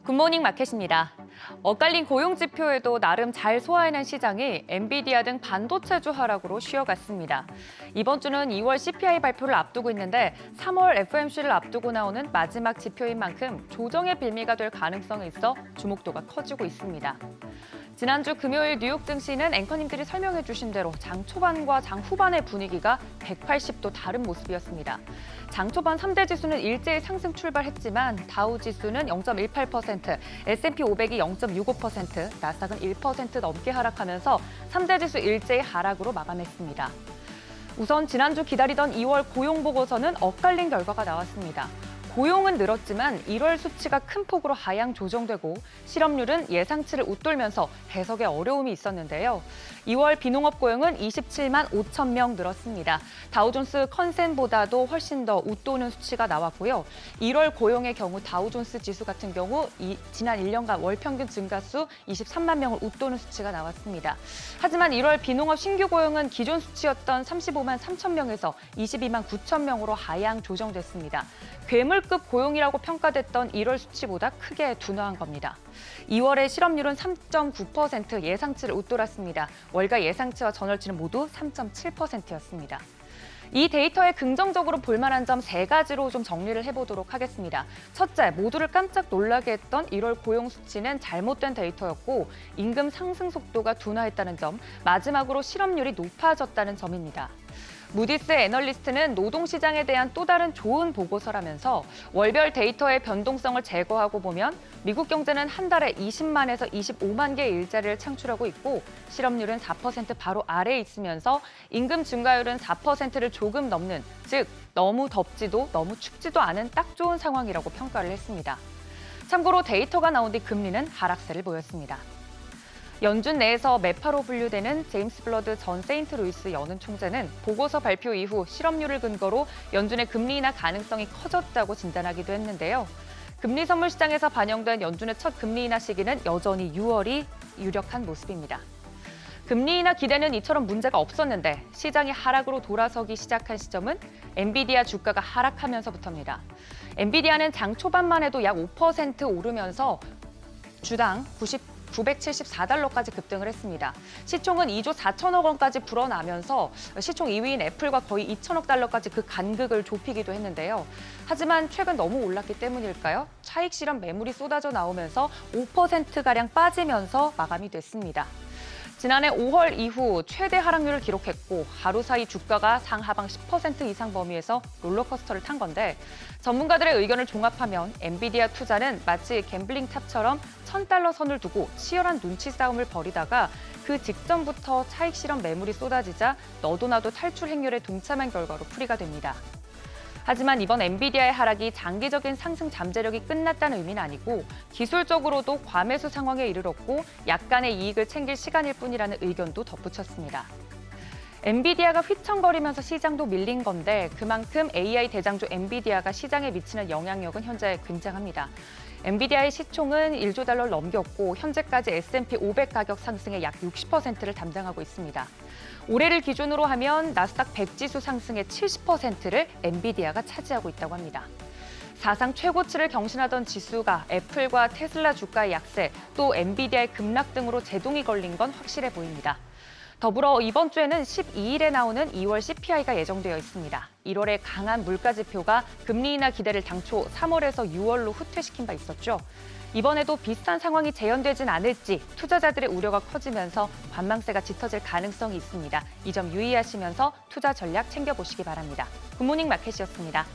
굿모닝 마켓입니다. 엇갈린 고용 지표에도 나름 잘 소화해낸 시장이 엔비디아 등 반도체주 하락으로 쉬어갔습니다. 이번 주는 2월 CPI 발표를 앞두고 있는데 3월 FOMC를 앞두고 나오는 마지막 지표인 만큼 조정의 빌미가 될 가능성이 있어 주목도가 커지고 있습니다. 지난주 금요일 뉴욕 증시는 앵커님들이 설명해 주신 대로 장 초반과 장 후반의 분위기가 180도 다른 모습이었습니다. 장 초반 3대 지수는 일제히 상승 출발했지만 다우 지수는 0.18%, S&P 500이 0.65%, 나스닥은 1% 넘게 하락하면서 3대 지수 일제히 하락으로 마감했습니다. 우선 지난주 기다리던 2월 고용 보고서는 엇갈린 결과가 나왔습니다. 고용은 늘었지만 1월 수치가 큰 폭으로 하향 조정되고 실업률은 예상치를 웃돌면서 해석에 어려움이 있었는데요. 2월 비농업 고용은 27만 5천 명 늘었습니다. 다우존스 컨센보다도 훨씬 더 웃도는 수치가 나왔고요. 1월 고용의 경우 다우존스 지수 같은 경우 지난 1년간 월 평균 증가수 23만 명을 웃도는 수치가 나왔습니다. 하지만 1월 비농업 신규 고용은 기존 수치였던 35만 3천 명에서 22만 9천 명으로 하향 조정됐습니다. 괴물급 고용이라고 평가됐던 1월 수치보다 크게 둔화한 겁니다. 2월의 실업률은 3.9% 예상치를 웃돌았습니다. 월가 예상치와 전월치는 모두 3.7%였습니다. 이 데이터에 긍정적으로 볼만한 점 3가지로 좀 정리를 해보도록 하겠습니다. 첫째, 모두를 깜짝 놀라게 했던 1월 고용 수치는 잘못된 데이터였고 임금 상승 속도가 둔화했다는 점, 마지막으로 실업률이 높아졌다는 점입니다. 무디스 애널리스트는 노동시장에 대한 또 다른 좋은 보고서라면서 월별 데이터의 변동성을 제거하고 보면 미국 경제는 한 달에 20만에서 25만 개의 일자리를 창출하고 있고 실업률은 4% 바로 아래에 있으면서 임금 증가율은 4%를 조금 넘는, 즉 너무 덥지도 너무 춥지도 않은 딱 좋은 상황이라고 평가를 했습니다. 참고로 데이터가 나온 뒤 금리는 하락세를 보였습니다. 연준 내에서 매파로 분류되는 제임스 블러드 전 세인트루이스 연은 총재는 보고서 발표 이후 실업률을 근거로 연준의 금리 인하 가능성이 커졌다고 진단하기도 했는데요. 금리 선물 시장에서 반영된 연준의 첫 금리 인하 시기는 여전히 6월이 유력한 모습입니다. 금리 인하 기대는 이처럼 문제가 없었는데 시장이 하락으로 돌아서기 시작한 시점은 엔비디아 주가가 하락하면서부터입니다. 엔비디아는 장 초반만 해도 약 5% 오르면서 주당 974달러까지 급등을 했습니다. 시총은 2조 4천억 원까지 불어나면서 시총 2위인 애플과 거의 2천억 달러까지 그 간극을 좁히기도 했는데요. 하지만 최근 너무 올랐기 때문일까요? 차익 실현 매물이 쏟아져 나오면서 5%가량 빠지면서 마감이 됐습니다. 지난해 5월 이후 최대 하락률을 기록했고 하루 사이 주가가 상하방 10% 이상 범위에서 롤러코스터를 탄 건데 전문가들의 의견을 종합하면 엔비디아 투자는 마치 갬블링 탑처럼 $1,000 선을 두고 치열한 눈치 싸움을 벌이다가 그 직전부터 차익 실현 매물이 쏟아지자 너도 나도 탈출 행렬에 동참한 결과로 풀이가 됩니다. 하지만 이번 엔비디아의 하락이 장기적인 상승 잠재력이 끝났다는 의미는 아니고 기술적으로도 과매수 상황에 이르렀고 약간의 이익을 챙길 시간일 뿐이라는 의견도 덧붙였습니다. 엔비디아가 휘청거리면서 시장도 밀린 건데 그만큼 AI 대장주 엔비디아가 시장에 미치는 영향력은 현재 굉장합니다. 엔비디아의 시총은 1조 달러를 넘겼고 현재까지 S&P 500 가격 상승의 약 60%를 담당하고 있습니다. 올해를 기준으로 하면 나스닥 100 지수 상승의 70%를 엔비디아가 차지하고 있다고 합니다. 사상 최고치를 경신하던 지수가 애플과 테슬라 주가의 약세, 또 엔비디아의 급락 등으로 제동이 걸린 건 확실해 보입니다. 더불어 이번 주에는 12일에 나오는 2월 CPI가 예정되어 있습니다. 1월에 강한 물가 지표가 금리 인하 기대를 당초 3월에서 6월로 후퇴시킨 바 있었죠. 이번에도 비슷한 상황이 재현되진 않을지 투자자들의 우려가 커지면서 관망세가 짙어질 가능성이 있습니다. 이 점 유의하시면서 투자 전략 챙겨보시기 바랍니다. 굿모닝 마켓이었습니다.